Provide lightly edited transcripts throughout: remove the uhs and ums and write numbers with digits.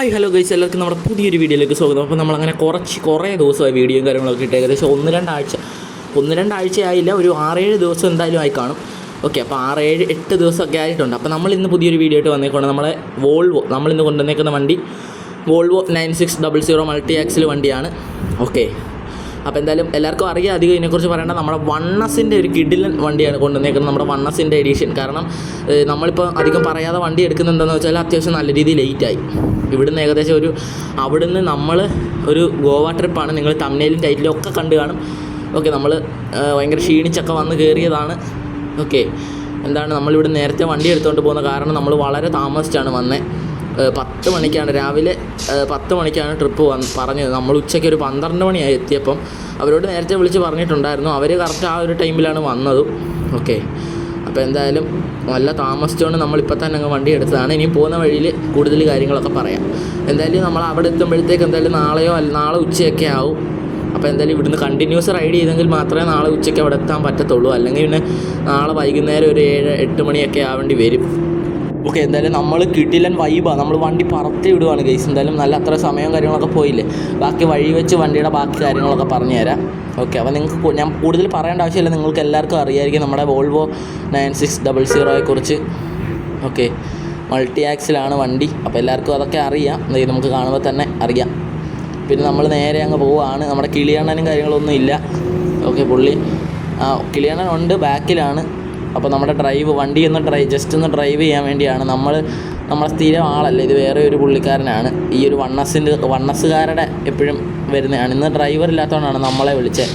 Hi hello guys, എല്ലാവർക്കും നമ്മുടെ പുതിയൊരു വീഡിയോയിലേക്ക് സ്വാഗതം. അപ്പോൾ നമ്മളങ്ങനെ കുറേ ദിവസമായി വീഡിയോയും കാര്യങ്ങളൊക്കെ ഇട്ട് ഏകദേശം ഒന്ന് രണ്ടാഴ്ചയായില്ല, ഒരു 6-7 ദിവസം എന്തായാലും ആയി കാണും. ഓക്കെ, അപ്പോൾ 6-7-8 ദിവസമൊക്കെ ആയിട്ടുണ്ട്. അപ്പോൾ നമ്മളിന്ന് പുതിയൊരു വീഡിയോ ആയിട്ട് വന്നേക്കാണ്. നമ്മളെ നമ്മളിന്ന് കൊണ്ടുവന്നേക്കുന്ന വണ്ടി വോൾവോ 9600 മൾട്ടി ആക്സിൽ വണ്ടിയാണ്. ഓക്കെ, അപ്പോൾ എന്തായാലും എല്ലാവർക്കും അറിയാം. അധികം ഇതിനെക്കുറിച്ച് പറയേണ്ട, നമ്മുടെ വണ്ണസിൻ്റെ ഒരു കിഡിലൻ വണ്ടിയാണ് കൊണ്ടുവന്നേക്കുന്നത്, നമ്മുടെ വണ്ണസിൻ്റെ എഡിഷൻ. കാരണം നമ്മളിപ്പോൾ അധികം പറയാതെ വണ്ടി എടുക്കുന്നുണ്ടെന്ന് വെച്ചാൽ അത്യാവശ്യം നല്ല രീതിയിൽ ലേറ്റായി. ഇവിടുന്ന് ഏകദേശം അവിടുന്ന് നമ്മൾ ഒരു ഗോവ ട്രിപ്പാണ്. നിങ്ങൾ തമ്പ്നെയിലും ടൈറ്റിലും ഒക്കെ കണ്ടു കാണും. ഓക്കെ, നമ്മൾ ഭയങ്കര ക്ഷീണിച്ചൊക്കെ വന്ന് കയറിയതാണ്. ഓക്കെ, എന്താണ് നമ്മളിവിടെ നേരത്തെ വണ്ടി എടുത്തുകൊണ്ട് പോകുന്ന കാരണം നമ്മൾ വളരെ താമസിച്ചാണ് വന്നത്. 10 മണിക്കാണ്, രാവിലെ 10 മണിക്കാണ് ട്രിപ്പ് പറഞ്ഞത്. നമ്മൾ ഉച്ചയ്ക്ക് ഒരു 12 മണിയായി എത്തിയപ്പം. അവരോട് നേരത്തെ വിളിച്ച് പറഞ്ഞിട്ടുണ്ടായിരുന്നു, അവർ കറക്റ്റ് ആ ഒരു ടൈമിലാണ് വന്നതും. ഓക്കെ, അപ്പോൾ എന്തായാലും നല്ല താമസിച്ചുകൊണ്ട് നമ്മളിപ്പോൾ തന്നെ അങ്ങ് വണ്ടി എടുത്തതാണ്. ഇനി പോകുന്ന വഴിയിൽ കൂടുതൽ കാര്യങ്ങളൊക്കെ പറയാം. എന്തായാലും നമ്മൾ അവിടെ എത്തുമ്പോഴത്തേക്ക് എന്തായാലും നാളെ ഉച്ചയൊക്കെ ആവും. അപ്പോൾ എന്തായാലും ഇവിടുന്ന് കണ്ടിന്യൂസ് റൈഡ് ചെയ്തെങ്കിൽ മാത്രമേ നാളെ ഉച്ചയ്ക്ക് അവിടെ എത്താൻ പറ്റത്തുള്ളൂ. അല്ലെങ്കിൽ പിന്നെ നാളെ വൈകുന്നേരം ഒരു 7-8 മണിയൊക്കെ ആവേണ്ടി വരും. ഓക്കെ, എന്തായാലും നമ്മൾ കിടിലൻ വൈബാണ്. നമ്മൾ വണ്ടി പറത്തി വിടുവാണ് ഗൈസ്. എന്തായാലും നല്ല അത്ര സമയവും കാര്യങ്ങളൊക്കെ പോയില്ലേ. ബാക്കി വഴി വെച്ച് വണ്ടിയുടെ ബാക്കി കാര്യങ്ങളൊക്കെ പറഞ്ഞു തരാം. ഓക്കെ, അപ്പോൾ നിങ്ങൾക്ക് ഞാൻ കൂടുതൽ പറയേണ്ട ആവശ്യമില്ല, നിങ്ങൾക്ക് എല്ലാവർക്കും അറിയാമായിരിക്കും നമ്മുടെ വോൾവോ 9600 ഓക്കെ, മൾട്ടി ആക്സിലാണ് വണ്ടി. അപ്പോൾ എല്ലാവർക്കും അതൊക്കെ അറിയാം, നമുക്ക് കാണുമ്പോൾ തന്നെ അറിയാം. പിന്നെ നമ്മൾ നേരെ അങ്ങ് പോവുകയാണ്. നമ്മുടെ കിളിയണ്ണനും കാര്യങ്ങളൊന്നും ഇല്ല. ഓക്കെ, പുള്ളി കിളിയണ്ണൻ ഉണ്ട്, ബാക്കിലാണ്. അപ്പോൾ നമ്മുടെ വണ്ടി ജസ്റ്റ് ഒന്ന് ഡ്രൈവ് ചെയ്യാൻ വേണ്ടിയാണ്. നമ്മളെ സ്ഥിരം ആളല്ല, ഇത് വേറെ ഒരു പുള്ളിക്കാരനാണ്. ഈ ഒരു വണ്ണസ്സുകാരുടെ എപ്പോഴും വരുന്നതാണ്. ഇന്ന് ഡ്രൈവർ ഇല്ലാത്തതുകൊണ്ടാണ് നമ്മളെ വിളിച്ചത്.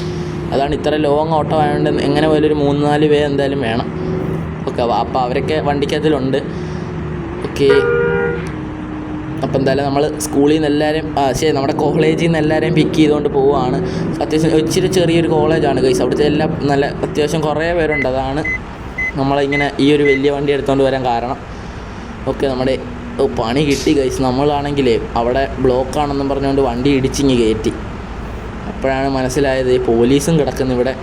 അതാണ് ഇത്ര ലോങ് ഓട്ടോ ആയതുകൊണ്ട് എങ്ങനെ പോലും ഒരു 3-4 പേര് എന്തായാലും വേണം. ഓക്കെ, അപ്പോൾ അവരൊക്കെ വണ്ടിക്കകത്തിലുണ്ട്. ഓക്കെ, അപ്പോൾ എന്തായാലും നമ്മൾ സ്കൂളിൽ നിന്ന് എല്ലാവരും നമ്മുടെ കോളേജിൽ നിന്ന് എല്ലാവരെയും പിക്ക് ചെയ്തുകൊണ്ട് പോവുകയാണ്. അത്യാവശ്യം ഇച്ചിരി ചെറിയൊരു കോളേജാണ് ഗൈസ്. അവിടുത്തെ എല്ലാം നല്ല അത്യാവശ്യം കുറേ പേരുണ്ട്. അതാണ് നമ്മളിങ്ങനെ ഈ ഒരു വലിയ വണ്ടി എടുത്തുകൊണ്ട് വരാൻ കാരണം. ഓക്കെ, നമ്മുടെ പണി കിട്ടി ഗൈസ്. നമ്മളാണെങ്കിലേ അവിടെ ബ്ലോക്കാണെന്നും പറഞ്ഞുകൊണ്ട് വണ്ടി ഇടിച്ചിങ്ങ് കയറ്റി. അപ്പോഴാണ് മനസ്സിലായത് പോലീസും കിടക്കുന്നു ഇവിടെ.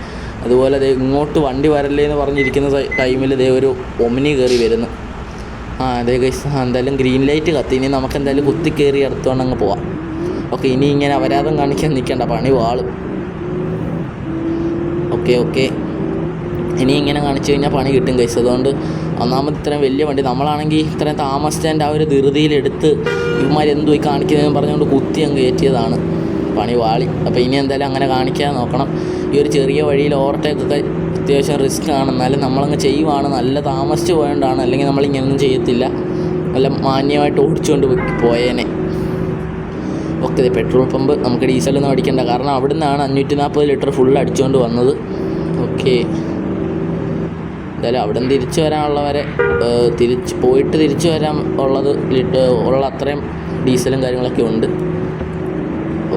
അതുപോലെ ഇങ്ങോട്ട് വണ്ടി വരല്ലേ എന്ന് പറഞ്ഞിരിക്കുന്ന ടൈമിൽ ഒരു ഒമിനി കയറി വരുന്നു. അതെ ഗൈസ്, എന്തായാലും ഗ്രീൻ ലൈറ്റ് കത്തി. ഇനി നമുക്ക് എന്തായാലും കുത്തി കയറി എടുത്തുകൊണ്ട് അങ്ങ് പോവാം. ഓക്കെ, ഇനി ഇങ്ങനെ അപരാധം കാണിക്കാൻ നിൽക്കേണ്ട, പണി വാളും. ഓക്കെ, ഇനി ഇങ്ങനെ കാണിച്ചു കഴിഞ്ഞാൽ പണി കിട്ടും ഗൈസ്. അതുകൊണ്ട് ഒന്നാമത് ഇത്രയും വലിയ വണ്ടി നമ്മളാണെങ്കിൽ ഇത്രയും താമസിച്ചതിൻ്റെ ആ ഒരു ധൃതിയിലെടുത്ത് ഇവന്മാർ എന്തുപോയി കാണിക്കുന്നതെന്ന് പറഞ്ഞുകൊണ്ട് കുത്തി അങ്ങ് കയറ്റിയതാണ്. പണി വാളി. അപ്പോൾ ഇനി എന്തായാലും അങ്ങനെ കാണിക്കാൻ നോക്കണം. ഈ ഒരു ചെറിയ വഴിയിൽ ഓവർടേക്കൊക്കെ അത്യാവശ്യം റിസ്ക് ആണ്. എന്നാലും നമ്മളങ്ങ് ചെയ്യുവാണ്. നല്ല താമസിച്ച് പോയതുകൊണ്ടാണ്, അല്ലെങ്കിൽ നമ്മളിങ്ങനെയൊന്നും ചെയ്യത്തില്ല. നല്ല മാന്യമായിട്ട് ഓടിച്ചുകൊണ്ട് പോയേനെ. ഓക്കെ, പെട്രോൾ പമ്പ് നമുക്ക് ഡീസലൊന്നും അടിക്കേണ്ട, കാരണം അവിടെ നിന്നാണ് 540 ലിറ്റർ ഫുൾ അടിച്ചുകൊണ്ട് വന്നത്. ഓക്കെ, എന്തായാലും അവിടെ നിന്ന് തിരിച്ചു വരാനുള്ളവരെ തിരിച്ചു വരാൻ ഉള്ള അത്രയും ഡീസലും കാര്യങ്ങളൊക്കെ ഉണ്ട്.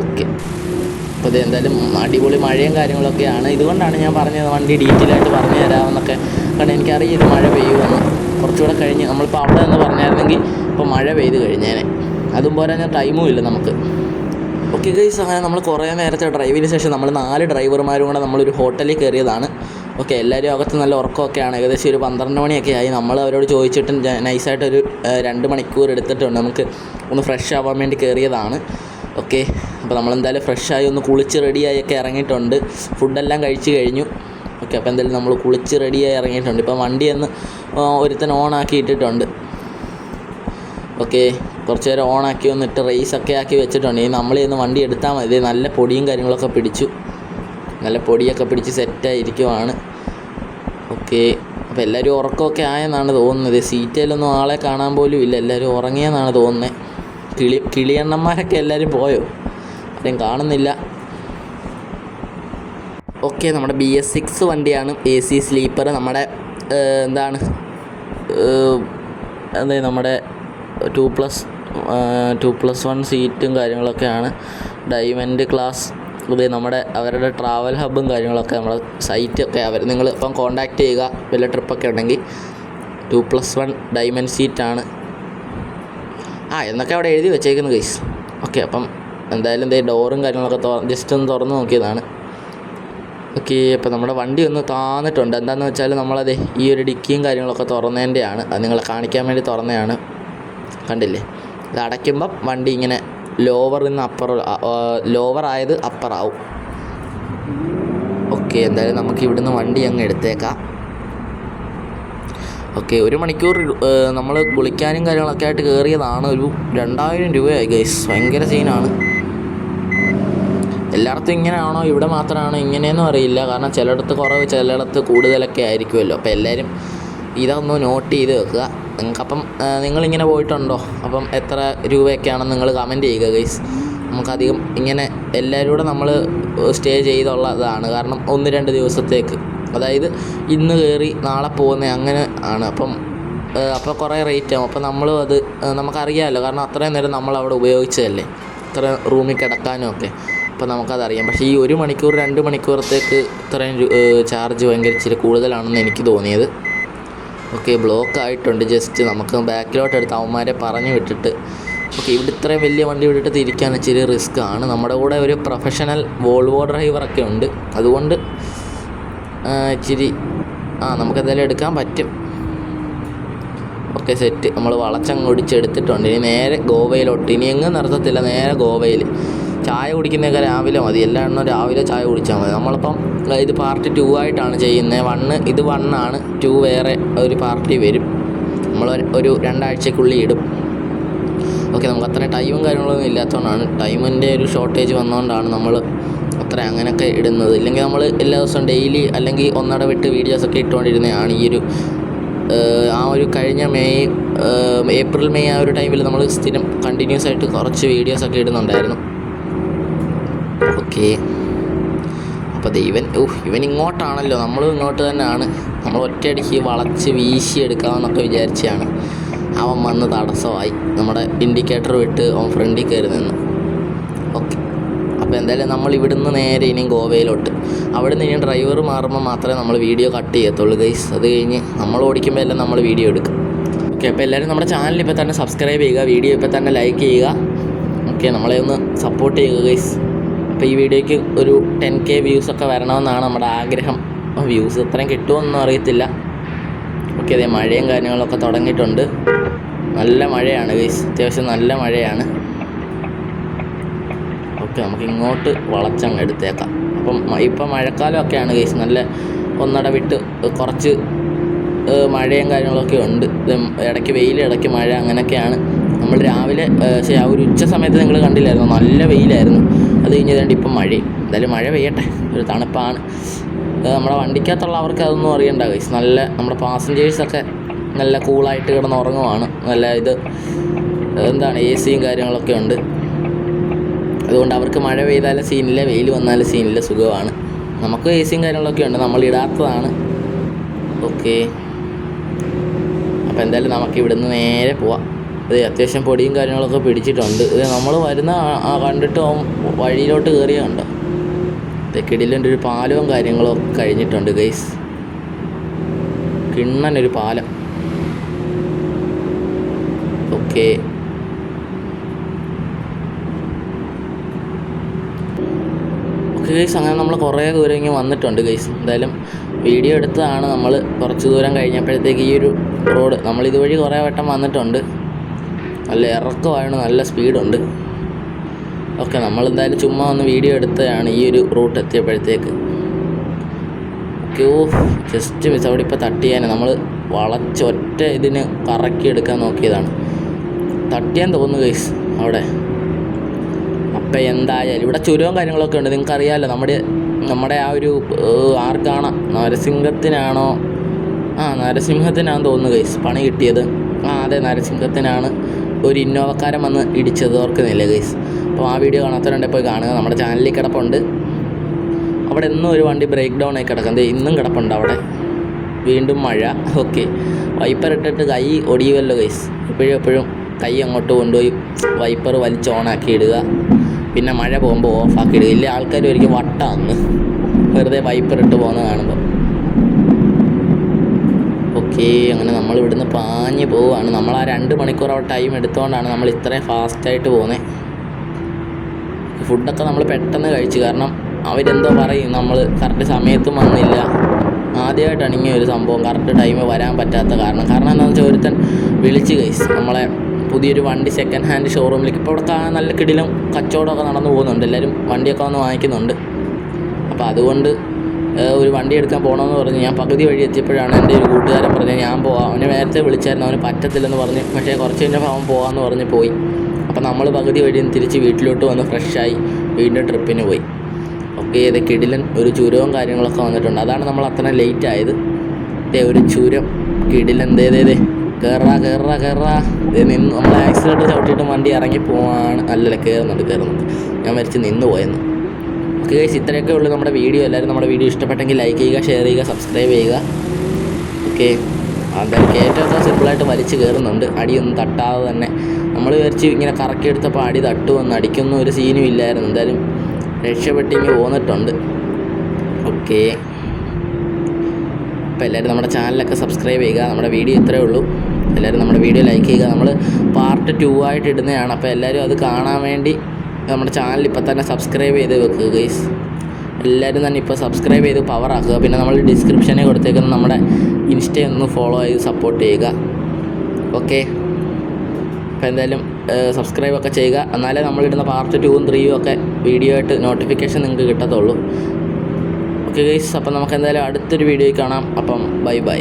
ഓക്കെ, അപ്പോൾ ഇത് എന്തായാലും അടിപൊളി മഴയും കാര്യങ്ങളൊക്കെയാണ്. ഇതുകൊണ്ടാണ് ഞാൻ പറഞ്ഞത് വണ്ടി ഡീറ്റെയിലായിട്ട് പറഞ്ഞു തരാമെന്നൊക്കെ. കാരണം എനിക്കറിയില്ല മഴ പെയ്യുമെന്ന്. കുറച്ചുകൂടെ കഴിഞ്ഞ് നമ്മളിപ്പോൾ അവിടെ നിന്ന് പറഞ്ഞായിരുന്നെങ്കിൽ ഇപ്പോൾ മഴ പെയ്ത് കഴിഞ്ഞേനെ. അതും പോരാ ടൈമും ഇല്ല നമുക്ക്. ഓക്കെ ഗൈസ്, അങ്ങനെ നമ്മൾ കുറേ നേരത്തെ ഡ്രൈവിന് ശേഷം നമ്മൾ 4 ഡ്രൈവർമാരും കൂടെ നമ്മളൊരു ഹോട്ടലിൽ കയറിയതാണ്. ഓക്കെ, എല്ലാവരും അകത്ത് നല്ല ഉറക്കമൊക്കെയാണ്. ഏകദേശം ഒരു 12 മണിയൊക്കെ ആയി. നമ്മൾ അവരോട് ചോദിച്ചിട്ട് നൈസായിട്ടൊരു 2 മണിക്കൂർ എടുത്തിട്ടുണ്ട്. നമുക്ക് ഒന്ന് ഫ്രഷ് ആവാൻ വേണ്ടി കയറിയതാണ്. ഓക്കെ, അപ്പോൾ നമ്മളെന്തായാലും ഫ്രഷായി ഒന്ന് കുളിച്ച് റെഡിയായൊക്കെ ഇറങ്ങിയിട്ടുണ്ട്. ഫുഡെല്ലാം കഴിച്ച് കഴിഞ്ഞു. ഓക്കെ, അപ്പോൾ എന്തായാലും നമ്മൾ കുളിച്ച് റെഡിയായി ഇറങ്ങിയിട്ടുണ്ട്. ഇപ്പം വണ്ടി ഒന്ന് ഒരുത്തൻ ഓണാക്കി ഇട്ടിട്ടുണ്ട്. ഓക്കെ, കുറച്ച് നേരം ഓണാക്കി വന്നിട്ട് റേസൊക്കെ ആക്കി വെച്ചിട്ടുണ്ട്. ഇനി നമ്മൾ ഇന്ന് വണ്ടി എടുത്താൽ മതി. നല്ല പൊടിയും കാര്യങ്ങളൊക്കെ പിടിച്ചു, നല്ല പൊടിയൊക്കെ പിടിച്ച് സെറ്റായിരിക്കുവാണ്. ഓക്കെ, അപ്പോൾ എല്ലാവരും ഉറക്കമൊക്കെ ആയെന്നാണ് തോന്നുന്നത്. സീറ്റിലൊന്നും ആളെ കാണാൻ പോലും ഇല്ല, എല്ലാവരും ഉറങ്ങിയെന്നാണ് തോന്നുന്നത്. കിളിയണ്ണന്മാരൊക്കെ എല്ലാവരും പോയോ? ആരെയും കാണുന്നില്ല. ഓക്കെ, നമ്മുടെ BS6 വണ്ടിയാണ്, AC സ്ലീപ്പർ. നമ്മുടെ നമ്മുടെ 2+1 സീറ്റും കാര്യങ്ങളൊക്കെയാണ്. Diamond class. ഇത് അവരുടെ ട്രാവൽ ഹബ്ബും കാര്യങ്ങളൊക്കെ നമ്മുടെ സൈറ്റൊക്കെ നിങ്ങൾ ഇപ്പം കോൺടാക്റ്റ് ചെയ്യുക വല്ല ട്രിപ്പൊക്കെ ഉണ്ടെങ്കിൽ. 2+1 ഡയമണ്ട് സീറ്റാണ് എന്നൊക്കെ അവിടെ എഴുതി വെച്ചേക്കുന്നു ഗൈസ്. ഓക്കെ, അപ്പം എന്തായാലും ഡോറും കാര്യങ്ങളൊക്കെ ജസ്റ്റ് ഒന്ന് തുറന്ന് നോക്കിയതാണ്. ഓക്കെ, അപ്പോൾ നമ്മുടെ വണ്ടി ഒന്ന് താന്നിട്ടുണ്ട്. എന്താണെന്ന് വെച്ചാൽ നമ്മളത് ഈ ഒരു ഡിക്കിയും കാര്യങ്ങളൊക്കെ തുറന്നതിൻ്റെയാണ്. അത് നിങ്ങളെ കാണിക്കാൻ വേണ്ടി തുറന്നതാണ്. കണ്ടില്ലേ? ഇത് അടയ്ക്കുമ്പം വണ്ടി ഇങ്ങനെ ലോവറിൽ നിന്ന് ലോവറായത് അപ്പറാവും. ഓക്കെ, എന്തായാലും നമുക്ക് ഇവിടുന്ന് വണ്ടി അങ്ങ് എടുത്തേക്കാം. ഓക്കെ, 1 മണിക്കൂർ നമ്മൾ കുളിക്കാനും കാര്യങ്ങളൊക്കെ ആയിട്ട് കയറിയതാണ്. ഒരു 2000 രൂപയായി ഗൈസ്. ഭയങ്കര സീനാണ്. എല്ലായിടത്തും ഇങ്ങനെയാണോ ഇവിടെ മാത്രമാണോ ഇങ്ങനെയെന്നും അറിയില്ല. കാരണം ചിലയിടത്ത് കുറവ് ചിലയിടത്ത് കൂടുതലൊക്കെ ആയിരിക്കുമല്ലോ. അപ്പോൾ എല്ലാവരും ഇതൊന്ന് നോട്ട് ചെയ്ത് വെക്കുക. നിങ്ങൾക്കപ്പം നിങ്ങളിങ്ങനെ പോയിട്ടുണ്ടോ? അപ്പം എത്ര രൂപയൊക്കെയാണെന്ന് നിങ്ങൾ കമൻറ്റ് ചെയ്യുക ഗൈസ്. നമുക്കധികം ഇങ്ങനെ എല്ലാവരും കൂടെ നമ്മൾ സ്റ്റേ ചെയ്തുള്ളതാണ്. കാരണം 1-2 ദിവസത്തേക്ക്, അതായത് ഇന്ന് കയറി നാളെ പോകുന്നത് അങ്ങനെ ആണ്. അപ്പോൾ കുറേ റേറ്റ് ആവും. അപ്പോൾ നമ്മളും അത് നമുക്കറിയാമല്ലോ. കാരണം അത്രയും നേരം നമ്മളവിടെ ഉപയോഗിച്ചതല്ലേ, ഇത്ര റൂമിൽ കിടക്കാനും ഒക്കെ. അപ്പോൾ നമുക്കതറിയാം. പക്ഷേ ഈ 1 മണിക്കൂർ 2 മണിക്കൂറത്തേക്ക് ഇത്രയും ചാർജ് ഭയങ്കര ഇച്ചിരി കൂടുതലാണെന്ന് എനിക്ക് തോന്നിയത്. ഓക്കെ, ബ്ലോക്ക് ആയിട്ടുണ്ട്. ജസ്റ്റ് നമുക്ക് ബാക്കിലോട്ട് എടുത്ത് അവന്മാരെ പറഞ്ഞു വിട്ടിട്ട്, ഓക്കെ, ഇവിടെ ഇത്രയും വലിയ വണ്ടി വിട്ടിട്ട് തിരിക്കാൻ ഇച്ചിരി റിസ്ക് ആണ്. നമ്മുടെ കൂടെ ഒരു പ്രൊഫഷണൽ വോൾവോ ഡ്രൈവറൊക്കെ ഉണ്ട്. അതുകൊണ്ട് ഇച്ചിരി നമുക്കെന്തായാലും എടുക്കാൻ പറ്റും. Okay, set. നമ്മൾ വളച്ചങ്ങ് ഒടിച്ചെടുത്തിട്ടുണ്ട്. ഇനി നേരെ ഗോവയിലോട്ട്. ഇനി എങ്ങും നിർത്തത്തില്ല, നേരെ ഗോവയിൽ. ചായ കുടിക്കുന്നതൊക്കെ രാവിലെ മതി. എല്ലാ എണ്ണം രാവിലെ ചായ കുടിച്ചാൽ മതി. നമ്മളിപ്പം ഇത് പാർട്ട് 2 ആയിട്ടാണ് ചെയ്യുന്നത്. ഇത് 1 ആണ്, 2 വേറെ ഒരു പാർട്ടി വരും. നമ്മൾ ഒരു 2 ആഴ്ചക്കുള്ളിൽ ഇടും. ഓക്കെ, നമുക്ക് അത്രയും ടൈമും കാര്യങ്ങളൊന്നും ഇല്ലാത്തതുകൊണ്ടാണ്, ടൈമിൻ്റെ ഒരു ഷോർട്ടേജ് വന്നതുകൊണ്ടാണ് നമ്മൾ അത്ര അങ്ങനെയൊക്കെ ഇടുന്നത്. ഇല്ലെങ്കിൽ നമ്മൾ എല്ലാ ദിവസവും ഡെയിലി അല്ലെങ്കിൽ ഒന്നട വിട്ട് വീഡിയോസൊക്കെ ഇട്ടുകൊണ്ടിരുന്നതാണ്. ആ ഒരു കഴിഞ്ഞ ഏപ്രിൽ മെയ് ആ ഒരു ടൈമിൽ നമ്മൾ സ്ഥിരം കണ്ടിന്യൂസ് ആയിട്ട് കുറച്ച് വീഡിയോസൊക്കെ ഇടുന്നുണ്ടായിരുന്നു. ഓക്കെ, അപ്പോൾ ഇവൻ ഇങ്ങോട്ടാണല്ലോ, നമ്മളും ഇങ്ങോട്ട് തന്നെയാണ്. നമ്മൾ ഒറ്റയടിക്ക് വളച്ച് വീശി എടുക്കാമെന്നൊക്കെ വിചാരിച്ചാണ്. അവൻ വന്ന് തടസ്സമായി. നമ്മുടെ ഇൻഡിക്കേറ്റർ വിട്ട് അവൻ ഫ്രണ്ടിൽ കയറി നിന്ന്. ഓക്കെ, അപ്പോൾ എന്തായാലും നമ്മൾ ഇവിടുന്ന് നേരെ ഇനിയും ഗോവയിലോട്ട്. അവിടെ നിന്ന് ഇനിയും ഡ്രൈവർ മാറുമ്പോൾ മാത്രമേ നമ്മൾ വീഡിയോ കട്ട് ചെയ്യത്തുള്ളൂ ഗൈസ്. അത് കഴിഞ്ഞ് നമ്മൾ ഓടിക്കുമ്പോൾ എല്ലാം നമ്മൾ വീഡിയോ എടുക്കും. ഓക്കെ, അപ്പോൾ എല്ലാവരും നമ്മുടെ ചാനൽ ഇപ്പോൾ തന്നെ സബ്സ്ക്രൈബ് ചെയ്യുക, വീഡിയോ ഇപ്പോൾ തന്നെ ലൈക്ക് ചെയ്യുക. ഓക്കെ, നമ്മളെ ഒന്ന് സപ്പോർട്ട് ചെയ്യുക ഗൈസ്. അപ്പോൾ ഈ വീഡിയോയ്ക്ക് ഒരു 10K വ്യൂസൊക്കെ വരണമെന്നാണ് നമ്മുടെ ആഗ്രഹം. വ്യൂസ് ഇത്രയും കിട്ടുമെന്നൊന്നും അറിയത്തില്ല. ഓക്കെ, അതേ മഴയും കാര്യങ്ങളൊക്കെ തുടങ്ങിയിട്ടുണ്ട്. നല്ല മഴയാണ് ഗൈസ്, അത്യാവശ്യം നല്ല മഴയാണ്. ഓക്കെ, നമുക്ക് ഇങ്ങോട്ട് വളച്ചങ്ങ് എടുത്തേക്കാം. ഇപ്പം മഴക്കാലമൊക്കെയാണ് ഗൈസ്. നല്ല ഒന്നട വിട്ട് കുറച്ച് മഴയും കാര്യങ്ങളൊക്കെ ഉണ്ട്. ഇടയ്ക്ക് വെയിൽ, ഇടയ്ക്ക് മഴ, അങ്ങനെയൊക്കെയാണ്. നമ്മൾ രാവിലെ ആ ഒരു ഉച്ച സമയത്ത് നിങ്ങൾ കണ്ടില്ലായിരുന്നു, നല്ല വെയിലായിരുന്നു. അത് കഴിഞ്ഞതുകൊണ്ട് ഇപ്പം മഴയും. എന്തായാലും മഴ പെയ്യട്ടെ, ഒരു തണുപ്പാണ്. നമ്മുടെ വണ്ടിക്കകത്തുള്ളവർക്ക് അതൊന്നും അറിയണ്ട ഗൈസ്. നമ്മുടെ പാസഞ്ചേഴ്സൊക്കെ നല്ല കൂളായിട്ട് കിടന്ന് ഉറങ്ങുവാണ്. നല്ല എന്താണ് AC കാര്യങ്ങളൊക്കെ ഉണ്ട്. അതുകൊണ്ട് അവർക്ക് മഴ പെയ്താലും സീനില്ല, വെയിൽ വന്നാലും സീനില്ല, സുഖമാണ്. നമുക്ക് AC കാര്യങ്ങളൊക്കെ ഉണ്ട്, നമ്മൾ ഇടാത്തതാണ്. ഓക്കെ, അപ്പോൾ എന്തായാലും നമുക്ക് ഇവിടുന്ന് നേരെ പോവാം. ഇത് അത്യാവശ്യം പൊടിയും കാര്യങ്ങളൊക്കെ പിടിച്ചിട്ടുണ്ട്. ഇത് നമ്മൾ വരുന്ന കണ്ടിട്ട് വഴിയിലോട്ട് കയറിയ കണ്ടോ, തെക്കിടിലിൻ്റെ ഒരു പാലവും കാര്യങ്ങളും ഒക്കെ കഴിഞ്ഞിട്ടുണ്ട് ഗൈസ്. കിണ്ണനൊരു പാലം. ഓക്കെ, ഗൈസ്, അങ്ങനെ നമ്മൾ കുറേ ദൂരം ഇങ്ങനെ വന്നിട്ടുണ്ട് ഗൈസ്. എന്തായാലും വീഡിയോ എടുത്തതാണ്. നമ്മൾ കുറച്ച് ദൂരം കഴിഞ്ഞപ്പോഴത്തേക്ക് ഈ ഒരു റോഡ് നമ്മളിതുവഴി കുറേ വട്ടം വന്നിട്ടുണ്ട്. നല്ല ഇറക്കമാണ്, നല്ല സ്പീഡുണ്ട്. ഓക്കെ, നമ്മളെന്തായാലും ചുമ്മാ ഒന്ന് വീഡിയോ എടുത്തതാണ് ഈ ഒരു റൂട്ട് എത്തിയപ്പോഴത്തേക്ക്. Okay, just miss. അവിടെ ഇപ്പോൾ തട്ടിയാൻ നമ്മൾ വളച്ചൊറ്റ ഇതിന് കറക്കിയെടുക്കാൻ നോക്കിയതാണ്. തട്ടിയാൻ തോന്നുന്നു ഗൈസ് അവിടെ. അപ്പം എന്തായാലും ഇവിടെ ചുരവും കാര്യങ്ങളൊക്കെ ഉണ്ട്. നിങ്ങൾക്കറിയാമല്ലോ, നമ്മുടെ ആ ഒരു ആർക്കാണ്, നരസിംഹത്തിനാണോ? നരസിംഹത്തിനാണെന്ന് തോന്നുന്നു ഗൈസ് പണി കിട്ടിയത്. അതെ, നരസിംഹത്തിനാണ് ഒരു ഇന്നോവക്കാരൻ വന്ന് ഇടിച്ചത്, ഓർക്കുന്നില്ല ഗൈസ്. അപ്പോൾ ആ വീഡിയോ കാണാത്തവരുണ്ടെങ്കിൽ പോയി കാണുക. നമ്മുടെ ചാനലിൽ കിടപ്പുണ്ട്. അവിടെ എന്നും ഒരു വണ്ടി ബ്രേക്ക് ഡൗൺ ആയി കിടക്കുന്നത്, ഇന്നും കിടപ്പുണ്ട് അവിടെ. വീണ്ടും മഴ. ഓക്കെ, വൈപ്പർ ഇട്ടിട്ട് കൈ ഒടിയുമല്ലോ ഗൈസ്. എപ്പോഴും കൈ അങ്ങോട്ട് കൊണ്ടുപോയി വൈപ്പർ വലിച്ച് ഓണാക്കി ഇടുക. പിന്നെ മഴ പോകുമ്പോൾ ഓഫാക്കി ഇടുക. ഇല്ല, ആൾക്കാർ ഒരിക്കലും വട്ടാന്ന് വെറുതെ വൈപ്പർ ഇട്ട് പോകുന്നത് കാണുമ്പോൾ. ഓക്കെ, അങ്ങനെ നമ്മൾ ഇവിടുന്ന് പാഞ്ഞ് പോവുകയാണ്. നമ്മൾ ആ 2 മണിക്കൂർ അവിടെ ടൈം എടുത്തുകൊണ്ടാണ് നമ്മൾ ഇത്രയും ഫാസ്റ്റായിട്ട് പോകുന്നത്. ഫുഡൊക്കെ നമ്മൾ പെട്ടെന്ന് കഴിച്ചു. കാരണം അവരെന്തോ പറയും, നമ്മൾ കറക്റ്റ് സമയത്തും വന്നില്ല. ആദ്യമായിട്ടാണ് ഇങ്ങനെ ഒരു സംഭവം, കറക്റ്റ് ടൈമിൽ വരാൻ പറ്റാത്ത കാരണം എന്താണെന്ന് വെച്ചാൽ ഒരുത്തൻ വിളിച്ച് ഗൈസ് നമ്മളെ പുതിയൊരു വണ്ടി സെക്കൻഡ് ഹാൻഡ് ഷോറൂമിലേക്ക് ഇപ്പോൾ ഇവിടെ നല്ല കിടിലും കച്ചവടമൊക്കെ നടന്നു പോകുന്നുണ്ട്. എല്ലാവരും വണ്ടിയൊക്കെ വന്ന് വാങ്ങിക്കുന്നുണ്ട്. അപ്പോൾ അതുകൊണ്ട് ഒരു വണ്ടി എടുക്കാൻ പോകണമെന്ന് പറഞ്ഞ് ഞാൻ പകുതി വഴി എത്തിയപ്പോഴാണ് എൻ്റെ ഒരു കൂട്ടുകാരൻ പറഞ്ഞത് ഞാൻ പോകാം. അവനെ നേരത്തെ വിളിച്ചായിരുന്നു, അവന് പറ്റത്തില്ലെന്ന് പറഞ്ഞ്. പക്ഷേ കുറച്ച് കഴിഞ്ഞപ്പോൾ അവൻ പോകാമെന്ന് പറഞ്ഞ് പോയി. അപ്പോൾ നമ്മൾ പകുതി വഴി തിരിച്ച് വീട്ടിലോട്ട് വന്ന് ഫ്രഷായി വീണ്ടും ട്രിപ്പിന് പോയി. ഓക്കെ, ഇത് കിടിലൻ ഒരു ചുരവും കാര്യങ്ങളൊക്കെ വന്നിട്ടുണ്ട്. അതാണ് നമ്മൾ അത്ര ലേറ്റ് ആയത്. ഒരു ചുരം കിടിലൻ കയറാ നിന്ന് നമ്മൾ ആക്സിഡൻറ്റ് ചവിട്ടിയിട്ട് വണ്ടി ഇറങ്ങി പോവാണ്. അല്ലല്ല, കയറുന്നുണ്ട്. ഞാൻ മരിച്ച് നിന്ന് പോയെന്ന്. ഓക്കെ ഗൈസ്, ഇത്രയൊക്കെ ഉള്ളൂ നമ്മുടെ വീഡിയോ. എല്ലാവരും നമ്മുടെ വീഡിയോ ഇഷ്ടപ്പെട്ടെങ്കിൽ ലൈക്ക് ചെയ്യുക, ഷെയർ ചെയ്യുക, സബ്സ്ക്രൈബ് ചെയ്യുക. ഓക്കെ, അതൊക്കെ ഏറ്റവും സിമ്പിളായിട്ട് വലിച്ച് കയറുന്നുണ്ട്, അടിയൊന്നും തട്ടാതെ തന്നെ. നമ്മൾ വിചാരിച്ച് ഇങ്ങനെ കറക്കിയെടുത്തപ്പോൾ അടി തട്ടുമെന്ന്, അടിക്കൊന്നും ഒരു സീനും ഇല്ലായിരുന്നു. എന്തായാലും രക്ഷപ്പെട്ടിങ്ങ് പോന്നിട്ടുണ്ട്. ഓക്കെ, അപ്പോൾ എല്ലാവരും നമ്മുടെ ചാനലൊക്കെ സബ്സ്ക്രൈബ് ചെയ്യുക. നമ്മുടെ വീഡിയോ ഇത്രയേ ഉള്ളൂ. എല്ലാവരും നമ്മുടെ വീഡിയോ ലൈക്ക് ചെയ്യുക. നമ്മൾ പാർട്ട് 2 ആയിട്ട് ഇടുന്നതാണ്. അപ്പോൾ എല്ലാവരും അത് കാണാൻ വേണ്ടി നമ്മുടെ ചാനൽ ഇപ്പോൾ തന്നെ സബ്സ്ക്രൈബ് ചെയ്ത് വെക്കുക ഗൈസ്. എല്ലാവരും തന്നെ ഇപ്പോൾ സബ്സ്ക്രൈബ് ചെയ്ത് പവറാക്കുക. പിന്നെ നമ്മൾ ഡിസ്ക്രിപ്ഷനിൽ കൊടുത്തേക്കുന്ന നമ്മുടെ ഇൻസ്റ്റയൊന്ന് ഫോളോ ചെയ്ത് സപ്പോർട്ട് ചെയ്യുക. ഓക്കെ, അപ്പോൾ എന്തായാലും സബ്സ്ക്രൈബൊക്കെ ചെയ്യുക. എന്നാലേ നമ്മളിടുന്ന പാർട്ട് 2ഉം 3ഉം ഒക്കെ വീഡിയോ ആയിട്ട് നോട്ടിഫിക്കേഷൻ നിങ്ങൾക്ക് കിട്ടത്തുള്ളൂ. ഓക്കെ ഗൈസ്, അപ്പം നമുക്ക് എന്തായാലും അടുത്തൊരു വീഡിയോയിൽ കാണാം. അപ്പം ബൈ.